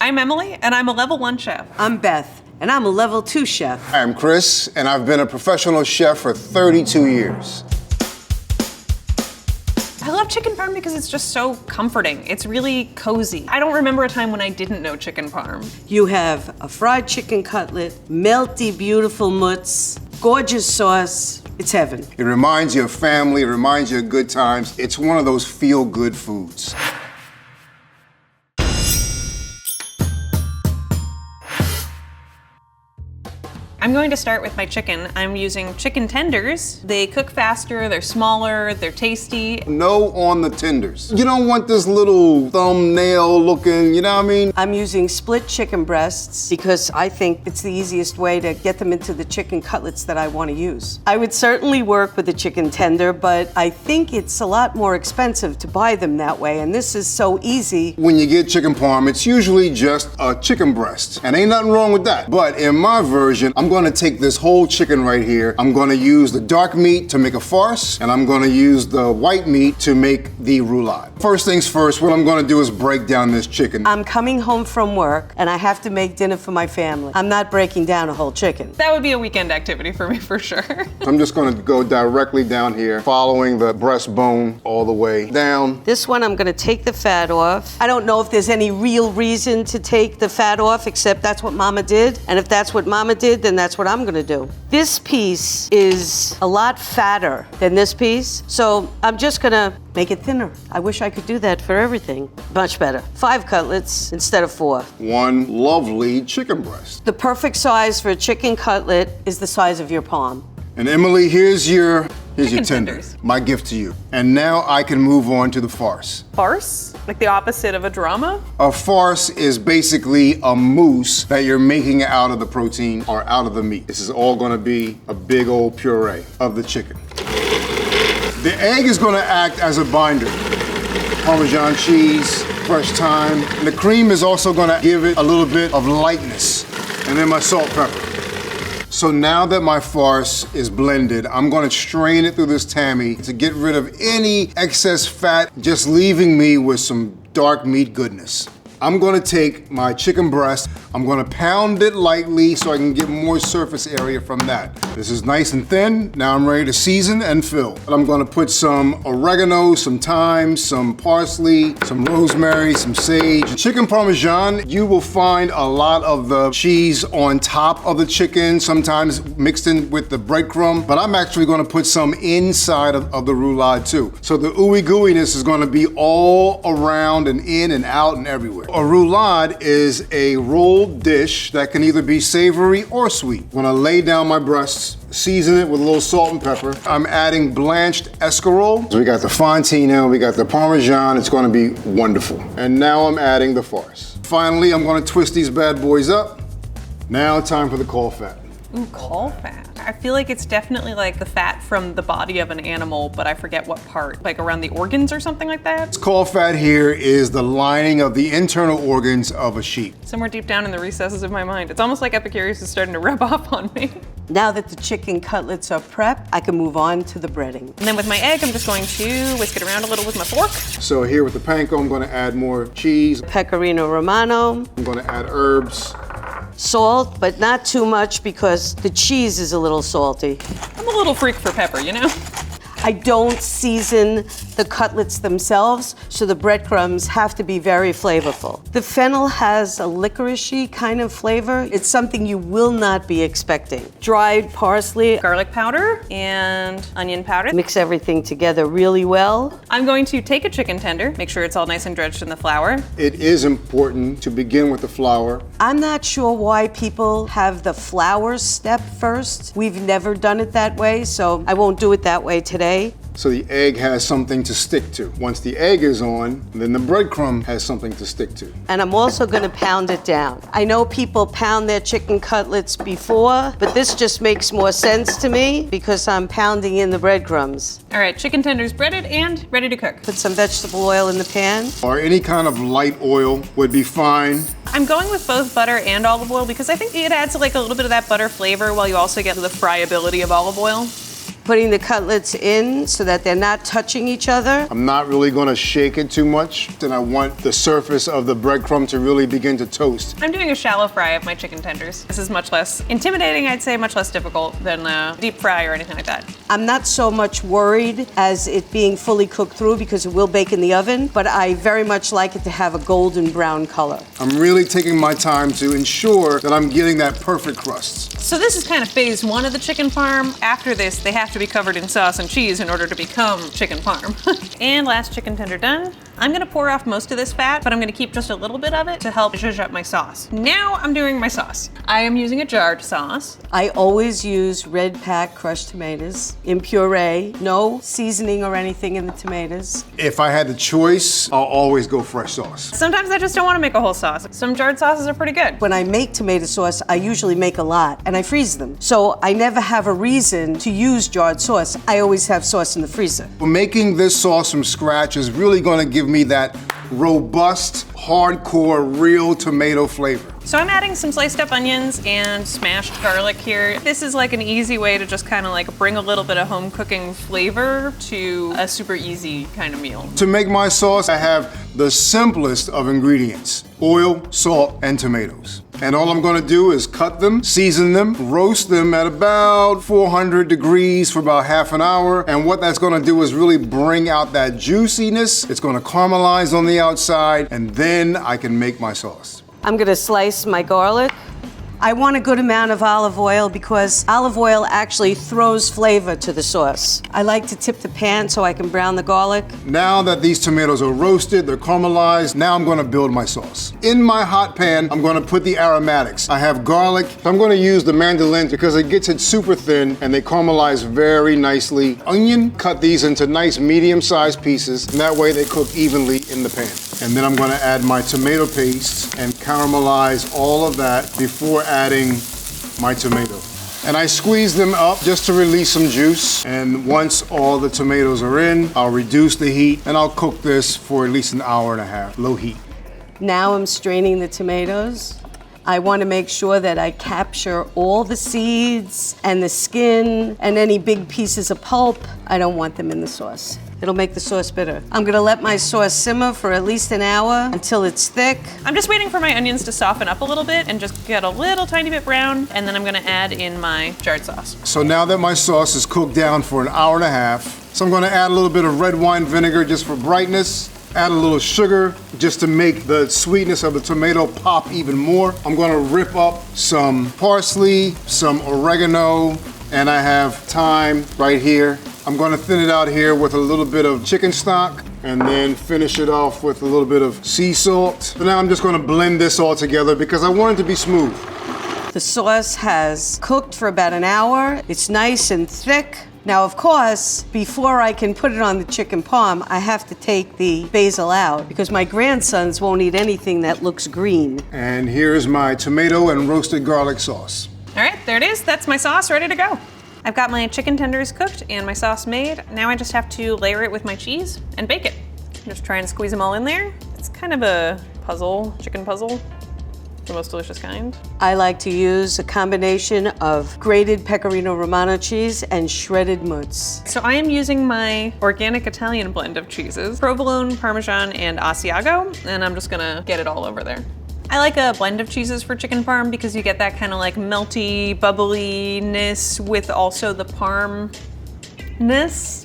I'm Emily, and I'm a level 1 chef. I'm Beth, and I'm a level 2 chef. I'm Chris, and I've been a professional chef for 32 years. I love chicken parm because it's just so comforting. It's really cozy. I don't remember a time when I didn't know chicken parm. You have a fried chicken cutlet, melty, beautiful mousse, gorgeous sauce. It's heaven. It reminds you of family, it reminds you of good times. It's one of those feel-good foods. I'm going to start with my chicken. I'm using chicken tenders. They cook faster, they're smaller, they're tasty. No on the tenders. You don't want this little thumbnail looking, you know what I mean? I'm using split chicken breasts because I think it's the easiest way to get them into the chicken cutlets that I want to use. I would certainly work with a chicken tender, but I think it's a lot more expensive to buy them that way, and this is so easy. When you get chicken parm, it's usually just a chicken breast, and ain't nothing wrong with that. But in my version, I'm going to take this whole chicken right here. I'm going to use the dark meat to make a farce, and I'm going to use the white meat to make the roulade. First things first, what I'm going to do is break down this chicken. I'm coming home from work, and I have to make dinner for my family. I'm not breaking down a whole chicken. That would be a weekend activity for me for sure. I'm just going to go directly down here, following the breastbone all the way down. This one, I'm going to take the fat off. I don't know if there's any real reason to take the fat off, except that's what Mama did. And if that's what Mama did, then that's what I'm gonna do. This piece is a lot fatter than this piece, so I'm just gonna make it thinner. I wish I could do that for everything. Much better. 5 cutlets instead of 4. One lovely chicken breast. The perfect size for a chicken cutlet is the size of your palm. And Emily, here's your Chicken tender. tenders. My gift to you. And now I can move on to the farce. Farce? Like the opposite of a drama? A farce is basically a mousse that you're making out of the protein or out of the meat. This is all gonna be a big old puree of the chicken. The egg is gonna act as a binder. Parmesan cheese, fresh thyme. And the cream is also gonna give it a little bit of lightness. And then my salt, pepper. So now that my farce is blended, I'm gonna strain it through this tammy to get rid of any excess fat, just leaving me with some dark meat goodness. I'm gonna take my chicken breast, I'm gonna pound it lightly so I can get more surface area from that. This is nice and thin. Now I'm ready to season and fill. I'm gonna put some oregano, some thyme, some parsley, some rosemary, some sage. Chicken Parmesan, you will find a lot of the cheese on top of the chicken, sometimes mixed in with the breadcrumb, but I'm actually gonna put some inside of the roulade too. So the ooey gooeyness is gonna be all around and in and out and everywhere. A roulade is a rolled dish that can either be savory or sweet. When I lay down my breasts, season it with a little salt and pepper. I'm adding blanched escarole. So we got the fontina, we got the Parmesan. It's gonna be wonderful. And now I'm adding the farce. Finally, I'm gonna twist these bad boys up. Now time for the caul fat. Ooh, caul fat. I feel like it's definitely like the fat from the body of an animal, but I forget what part, like around the organs or something like that. This caul fat here is the lining of the internal organs of a sheep. Somewhere deep down in the recesses of my mind. It's almost like Epicurious is starting to rub off on me. Now that the chicken cutlets are prepped, I can move on to the breading. And then with my egg, I'm just going to whisk it around a little with my fork. So here with the panko, I'm gonna add more cheese. Pecorino Romano. I'm gonna add herbs. Salt, but not too much because the cheese is a little salty. I'm a little freak for pepper, you know? I don't season the cutlets themselves, so the breadcrumbs have to be very flavorful. The fennel has a licorice-y kind of flavor. It's something you will not be expecting. Dried parsley. Garlic powder and onion powder. Mix everything together really well. I'm going to take a chicken tender, make sure it's all nice and drenched in the flour. It is important to begin with the flour. I'm not sure why people have the flour step first. We've never done it that way, so I won't do it that way today. So the egg has something to stick to. Once the egg is on, then the breadcrumb has something to stick to. And I'm also gonna pound it down. I know people pound their chicken cutlets before, but this just makes more sense to me because I'm pounding in the breadcrumbs. All right, chicken tenders breaded and ready to cook. Put some vegetable oil in the pan. Or any kind of light oil would be fine. I'm going with both butter and olive oil because I think it adds like a little bit of that butter flavor while you also get the friability of olive oil. putting the cutlets in so that they're not touching each other. I'm not really gonna shake it too much, and I want the surface of the breadcrumb to really begin to toast. I'm doing a shallow fry of my chicken tenders. This is much less intimidating, I'd say, much less difficult than a deep fry or anything like that. I'm not so much worried as it being fully cooked through because it will bake in the oven, but I very much like it to have a golden brown color. I'm really taking my time to ensure that I'm getting that perfect crust. So this is kind of phase one of the chicken parm. After this, they have to be covered in sauce and cheese in order to become chicken parm. And last chicken tender done. I'm gonna pour off most of this fat, but I'm gonna keep just a little bit of it to help zhuzh up my sauce. Now I'm doing my sauce. I am using a jarred sauce. I always use red pack crushed tomatoes in puree, no seasoning or anything in the tomatoes. If I had the choice, I'll always go fresh sauce. Sometimes I just don't wanna make a whole sauce. Some jarred sauces are pretty good. When I make tomato sauce, I usually make a lot and I freeze them. So I never have a reason to use jarred sauce. I always have sauce in the freezer. Making this sauce from scratch is really gonna give me that robust, hardcore, real tomato flavor. So I'm adding some sliced up onions and smashed garlic here. This is like an easy way to just kind of like bring a little bit of home cooking flavor to a super easy kind of meal. To make my sauce, I have the simplest of ingredients: oil, salt, and tomatoes. And all I'm gonna do is cut them, season them, roast them at about 400 degrees for about half an hour. And what that's gonna do is really bring out that juiciness. It's gonna caramelize on the outside, and then I can make my sauce. I'm gonna slice my garlic. I want a good amount of olive oil because olive oil actually throws flavor to the sauce. I like to tip the pan so I can brown the garlic. Now that these tomatoes are roasted, they're caramelized, now I'm gonna build my sauce. In my hot pan, I'm gonna put the aromatics. I have garlic. I'm gonna use the mandolin because it gets it super thin and they caramelize very nicely. Onion, cut these into nice medium-sized pieces, and that way they cook evenly in the pan. And then I'm gonna add my tomato paste and caramelize all of that before adding my tomato. And I squeeze them up just to release some juice. And once all the tomatoes are in, I'll reduce the heat and I'll cook this for at least an hour and a half, low heat. Now I'm straining the tomatoes. I want to make sure that I capture all the seeds and the skin and any big pieces of pulp. I don't want them in the sauce. It'll make the sauce bitter. I'm gonna let my sauce simmer for at least an hour until it's thick. I'm just waiting for my onions to soften up a little bit and just get a little tiny bit brown, and then I'm gonna add in my jarred sauce. So now that my sauce is cooked down for an hour and a half, so I'm gonna add a little bit of red wine vinegar just for brightness. Add a little sugar just to make the sweetness of the tomato pop even more. I'm gonna rip up some parsley, some oregano, and I have thyme right here. I'm gonna thin it out here with a little bit of chicken stock and then finish it off with a little bit of sea salt. So now I'm just gonna blend this all together because I want it to be smooth. The sauce has cooked for about an hour. It's nice and thick. Now, of course, before I can put it on the chicken parm, I have to take the basil out because my grandsons won't eat anything that looks green. And here's my tomato and roasted garlic sauce. All right, there it is. That's my sauce ready to go. I've got my chicken tenders cooked and my sauce made. Now I just have to layer it with my cheese and bake it. Just try and squeeze them all in there. It's kind of a puzzle, chicken puzzle. The most delicious kind. I like to use a combination of grated Pecorino Romano cheese and shredded mousse. So I am using my organic Italian blend of cheeses, provolone, Parmesan, and Asiago, and I'm just gonna get it all over there. I like a blend of cheeses for chicken parm because you get that kind of like melty, bubbliness with also the parm-ness.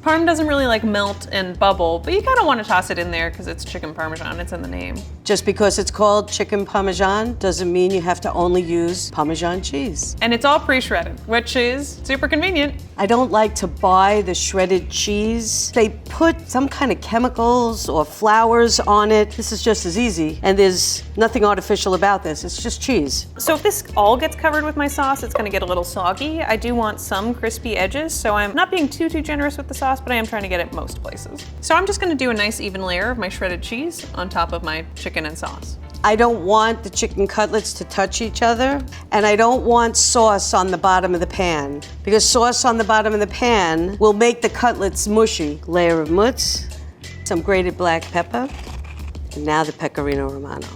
Parm doesn't really like melt and bubble, but you kind of want to toss it in there because it's chicken Parmesan, it's in the name. Just because it's called chicken Parmesan doesn't mean you have to only use Parmesan cheese. And it's all pre-shredded, which is super convenient. I don't like to buy the shredded cheese. They put some kind of chemicals or flours on it. This is just as easy. And there's nothing artificial about this. It's just cheese. So if this all gets covered with my sauce, it's gonna get a little soggy. I do want some crispy edges, so I'm not being too generous with the sauce, but I am trying to get it most places. So I'm just gonna do a nice even layer of my shredded cheese on top of my chicken and sauce. I don't want the chicken cutlets to touch each other, and I don't want sauce on the bottom of the pan, because sauce on the bottom of the pan will make the cutlets mushy. Layer of mousse, some grated black pepper, and now the Pecorino Romano.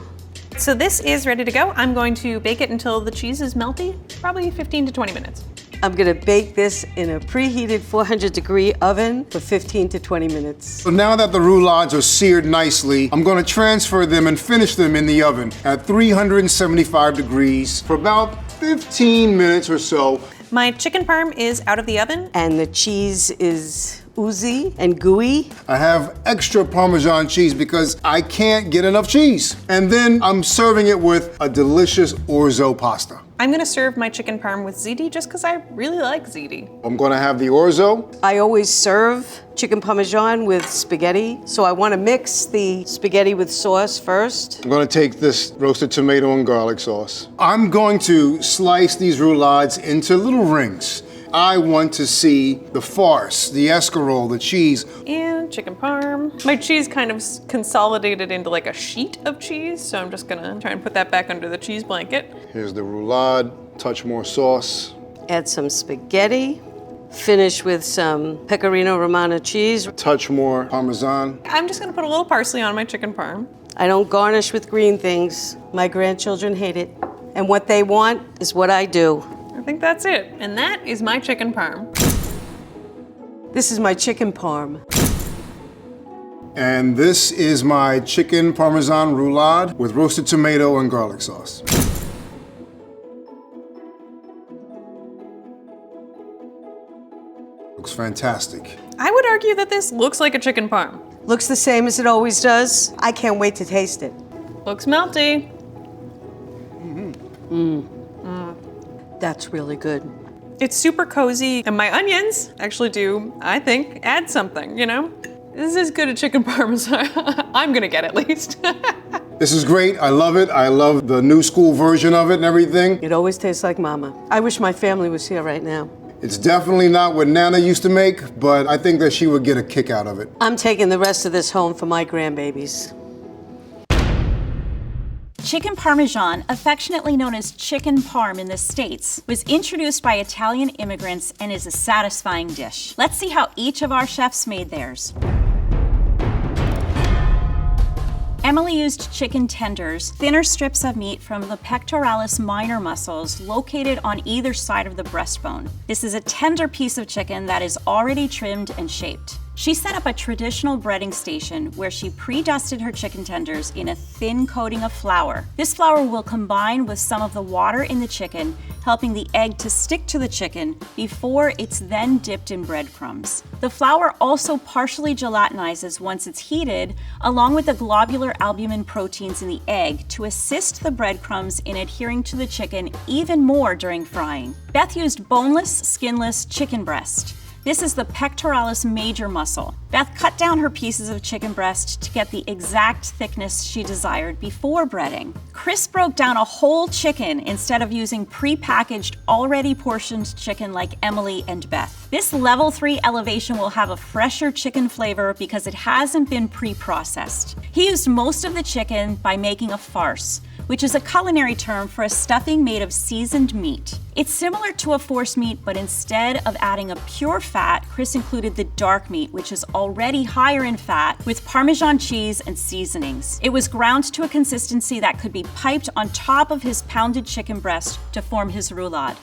So this is ready to go. I'm going to bake it until the cheese is melty, probably 15 to 20 minutes. I'm gonna bake this in a preheated 400-degree oven for 15 to 20 minutes. So now that the roulades are seared nicely, I'm gonna transfer them and finish them in the oven at 375 degrees for about 15 minutes or so. My chicken parm is out of the oven. And the cheese is oozy and gooey. I have extra Parmesan cheese because I can't get enough cheese. And then I'm serving it with a delicious orzo pasta. I'm gonna serve my chicken parm with ziti just because I really like ziti. I'm gonna have the orzo. I always serve chicken Parmesan with spaghetti, so I want to mix the spaghetti with sauce first. I'm gonna take this roasted tomato and garlic sauce. I'm going to slice these roulades into little rings. I want to see the farce, the escarole, the cheese. And chicken parm. My cheese kind of consolidated into like a sheet of cheese, so I'm just gonna try and put that back under the cheese blanket. Here's the roulade, touch more sauce. Add some spaghetti. Finish with some pecorino romano cheese. Touch more Parmesan. I'm just gonna put a little parsley on my chicken parm. I don't garnish with green things. My grandchildren hate it. And what they want is what I do. I think that's it. And that is my chicken parm. This is my chicken parm. And this is my chicken Parmesan roulade with roasted tomato and garlic sauce. Looks fantastic. I would argue that this looks like a chicken parm. Looks the same as it always does. I can't wait to taste it. Looks melty. That's really good. It's super cozy, and my onions actually do, I think, add something, you know? This is as good a chicken parmesan. I'm gonna get at least. This is great. I love it. I love the new school version of it and everything. It always tastes like Mama. I wish my family was here right now. It's definitely not what Nana used to make, but I think that she would get a kick out of it. I'm taking the rest of this home for my grandbabies. Chicken Parmesan, affectionately known as chicken parm in the States, was introduced by Italian immigrants and is a satisfying dish. Let's see how each of our chefs made theirs. Emily used chicken tenders, thinner strips of meat from the pectoralis minor muscles located on either side of the breastbone. This is a tender piece of chicken that is already trimmed and shaped. She set up a traditional breading station where she pre-dusted her chicken tenders in a thin coating of flour. This flour will combine with some of the water in the chicken, helping the egg to stick to the chicken before it's then dipped in breadcrumbs. The flour also partially gelatinizes once it's heated, along with the globular albumin proteins in the egg to assist the breadcrumbs in adhering to the chicken even more during frying. Beth used boneless, skinless chicken breast. This is the pectoralis major muscle. Beth cut down her pieces of chicken breast to get the exact thickness she desired before breading. Chris broke down a whole chicken instead of using pre-packaged, already portioned chicken like Emily and Beth. This level 3 elevation will have a fresher chicken flavor because it hasn't been pre-processed. He used most of the chicken by making a farce, which is a culinary term for a stuffing made of seasoned meat. It's similar to a force meat, but instead of adding a pure fat, Chris included the dark meat, which is already higher in fat, with Parmesan cheese and seasonings. It was ground to a consistency that could be piped on top of his pounded chicken breast to form his roulade.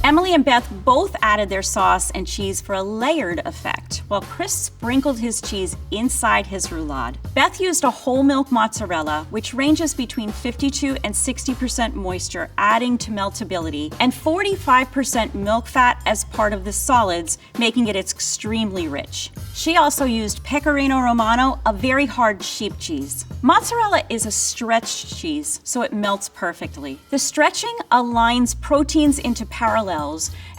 Emily and Beth both added their sauce and cheese for a layered effect, while Chris sprinkled his cheese inside his roulade. Beth used a whole milk mozzarella, which ranges between 52 and 60% moisture, adding to meltability, and 45% milk fat as part of the solids, making it extremely rich. She also used Pecorino Romano, a very hard sheep cheese. Mozzarella is a stretched cheese, so it melts perfectly. The stretching aligns proteins into parallels,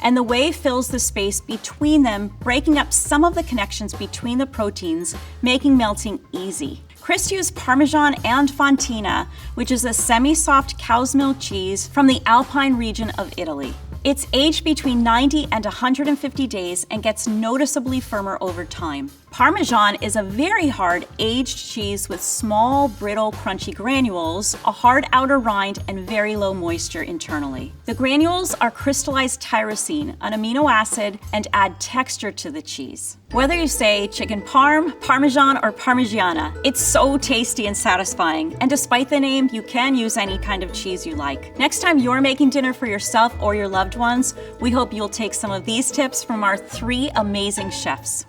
and the whey fills the space between them, breaking up some of the connections between the proteins, making melting easy. Chris used Parmesan and Fontina, which is a semi-soft cow's milk cheese from the Alpine region of Italy. It's aged between 90 and 150 days and gets noticeably firmer over time. Parmesan is a very hard aged cheese with small, brittle, crunchy granules, a hard outer rind, and very low moisture internally. The granules are crystallized tyrosine, an amino acid, and add texture to the cheese. Whether you say chicken parm, parmesan, or parmigiana, it's so tasty and satisfying. And despite the name, you can use any kind of cheese you like. Next time you're making dinner for yourself or your loved ones, we hope you'll take some of these tips from our 3 amazing chefs.